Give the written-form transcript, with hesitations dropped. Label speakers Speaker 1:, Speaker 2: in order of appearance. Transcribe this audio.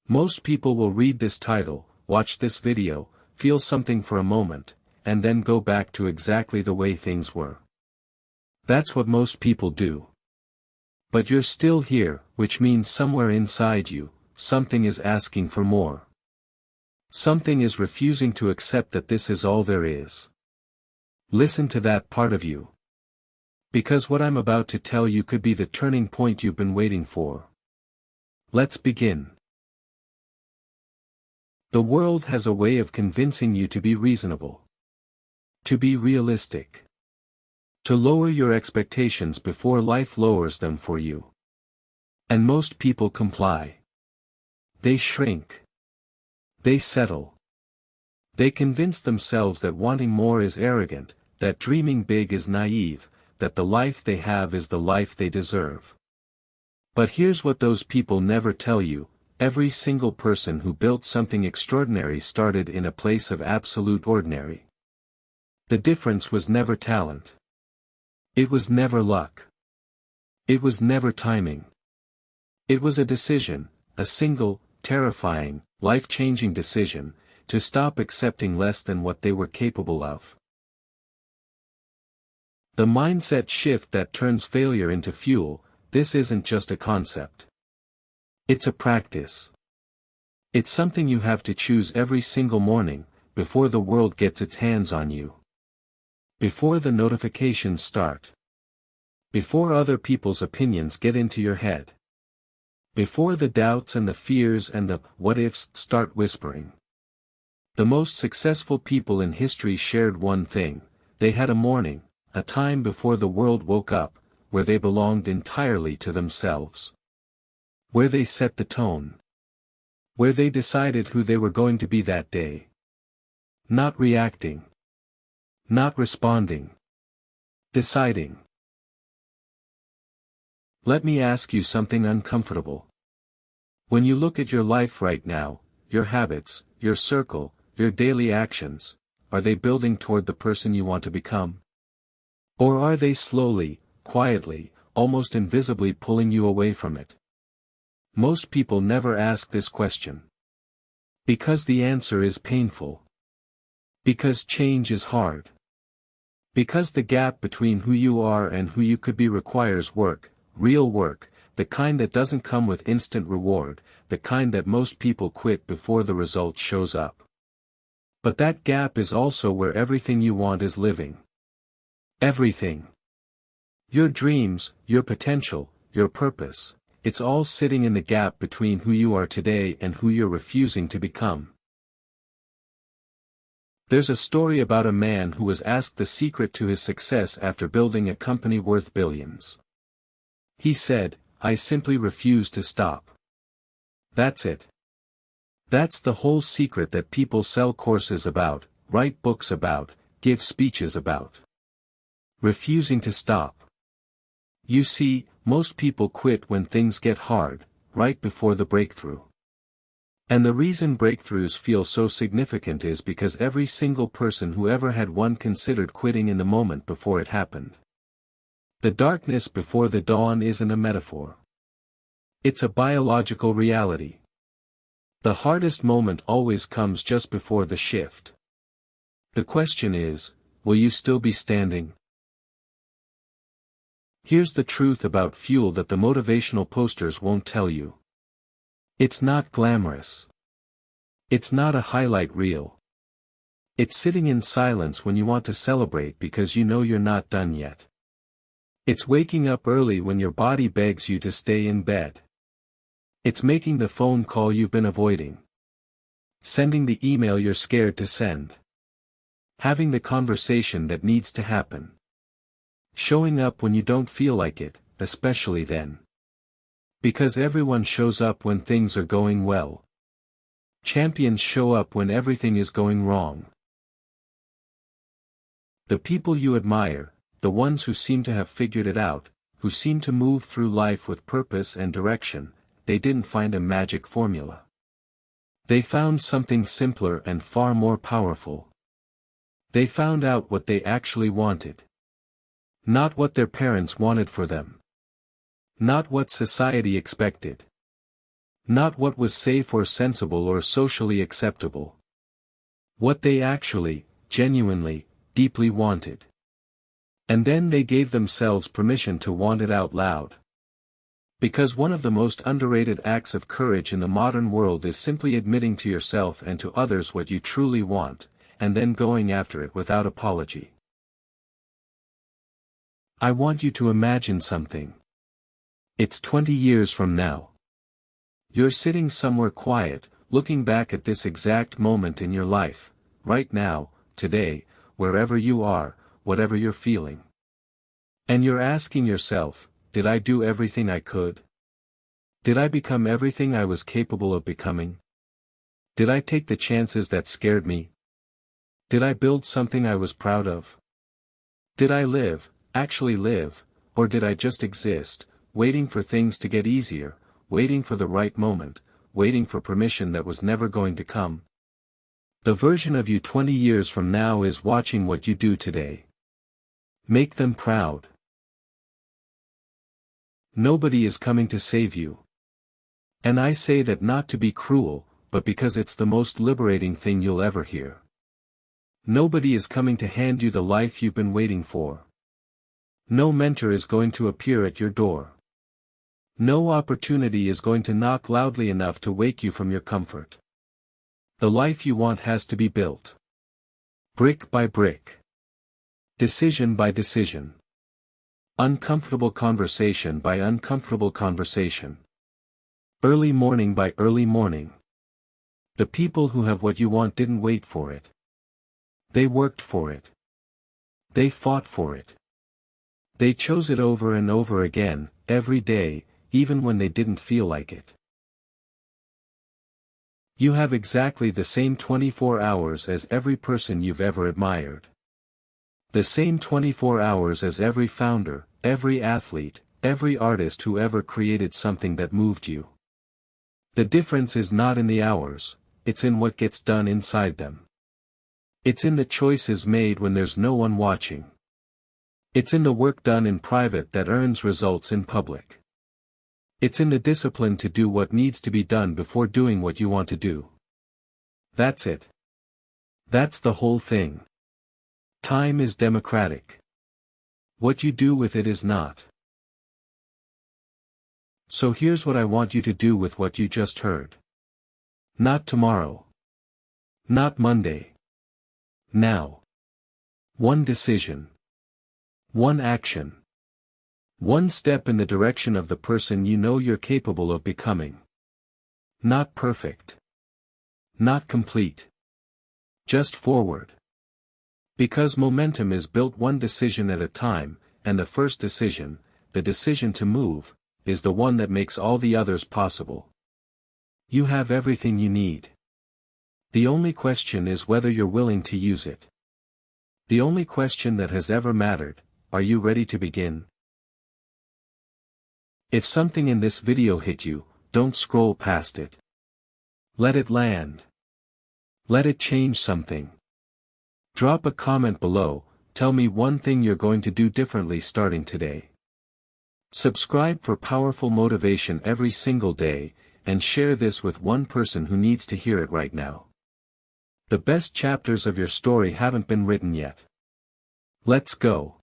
Speaker 1: Most people will read this title, watch this video, feel something for a moment, and then go back to exactly the way things were. That's what most people do. But you're still here, which means somewhere inside you, something is asking for more. Something is refusing to accept that this is all there is. Listen to that part of you. Because what I'm about to tell you could be the turning point you've been waiting for. Let's begin. The world has a way of convincing you to be reasonable. To be realistic. To lower your expectations before life lowers them for you. And most people comply. They shrink. They settle. They convince themselves that wanting more is arrogant, that dreaming big is naive, that the life they have is the life they deserve. But here's what those people never tell you: every single person who built something extraordinary started in a place of absolute ordinary. The difference was never talent. It was never luck. It was never timing. It was a decision, a single, terrifying, life-changing decision, to stop accepting less than what they were capable of. The mindset shift that turns failure into fuel. This isn't just a concept. It's a practice. It's something you have to choose every single morning, before the world gets its hands on you. Before the notifications start. Before other people's opinions get into your head. Before the doubts and the fears and the what-ifs start whispering. The most successful people in history shared one thing: they had a morning, a time before the world woke up, where they belonged entirely to themselves. Where they set the tone. Where they decided who they were going to be that day. Not reacting. Not responding. Deciding. Let me ask you something uncomfortable. When you look at your life right now, your habits, your circle, your daily actions, are they building toward the person you want to become? Or are they slowly, quietly, almost invisibly pulling you away from it? Most people never ask this question. Because the answer is painful. Because change is hard. Because the gap between who you are and who you could be requires work, real work, the kind that doesn't come with instant reward, the kind that most people quit before the result shows up. But that gap is also where everything you want is living. Everything. Your dreams, your potential, your purpose, it's all sitting in the gap between who you are today and who you're refusing to become. There's a story about a man who was asked the secret to his success after building a company worth billions. He said, "I simply refuse to stop." That's it. That's the whole secret that people sell courses about, write books about, give speeches about. Refusing to stop. You see, most people quit when things get hard, right before the breakthrough. And the reason breakthroughs feel so significant is because every single person who ever had one considered quitting in the moment before it happened. The darkness before the dawn isn't a metaphor. It's a biological reality. The hardest moment always comes just before the shift. The question is, will you still be standing? Here's the truth about fuel that the motivational posters won't tell you. It's not glamorous. It's not a highlight reel. It's sitting in silence when you want to celebrate because you know you're not done yet. It's waking up early when your body begs you to stay in bed. It's making the phone call you've been avoiding. Sending the email you're scared to send. Having the conversation that needs to happen. Showing up when you don't feel like it, especially then. Because everyone shows up when things are going well. Champions show up when everything is going wrong. The people you admire, the ones who seem to have figured it out, who seem to move through life with purpose and direction, they didn't find a magic formula. They found something simpler and far more powerful. They found out what they actually wanted. Not what their parents wanted for them. Not what society expected. Not what was safe or sensible or socially acceptable. What they actually, genuinely, deeply wanted. And then they gave themselves permission to want it out loud. Because one of the most underrated acts of courage in the modern world is simply admitting to yourself and to others what you truly want, and then going after it without apology. I want you to imagine something. It's 20 years from now. You're sitting somewhere quiet, looking back at this exact moment in your life, right now, today, wherever you are, whatever you're feeling. And you're asking yourself, did I do everything I could? Did I become everything I was capable of becoming? Did I take the chances that scared me? Did I build something I was proud of? Did I live, actually live, or did I just exist, waiting for things to get easier, waiting for the right moment, waiting for permission that was never going to come? The version of you 20 years from now is watching what you do today. Make them proud. Nobody is coming to save you. And I say that not to be cruel, but because it's the most liberating thing you'll ever hear. Nobody is coming to hand you the life you've been waiting for. No mentor is going to appear at your door. No opportunity is going to knock loudly enough to wake you from your comfort. The life you want has to be built. Brick by brick. Decision by decision. Uncomfortable conversation by uncomfortable conversation. Early morning by early morning. The people who have what you want didn't wait for it. They worked for it. They fought for it. They chose it over and over again, every day, even when they didn't feel like it. You have exactly the same 24 hours as every person you've ever admired. The same 24 hours as every founder, every athlete, every artist who ever created something that moved you. The difference is not in the hours, it's in what gets done inside them. It's in the choices made when there's no one watching. It's in the work done in private that earns results in public. It's in the discipline to do what needs to be done before doing what you want to do. That's it. That's the whole thing. Time is democratic. What you do with it is not. So here's what I want you to do with what you just heard. Not tomorrow. Not Monday. Now. One decision. One action. One step in the direction of the person you know you're capable of becoming. Not perfect. Not complete. Just forward. Because momentum is built one decision at a time, and the first decision, the decision to move, is the one that makes all the others possible. You have everything you need. The only question is whether you're willing to use it. The only question that has ever mattered, are you ready to begin? If something in this video hit you, don't scroll past it. Let it land. Let it change something. Drop a comment below, tell me one thing you're going to do differently starting today. Subscribe for powerful motivation every single day, and share this with one person who needs to hear it right now. The best chapters of your story haven't been written yet. Let's go.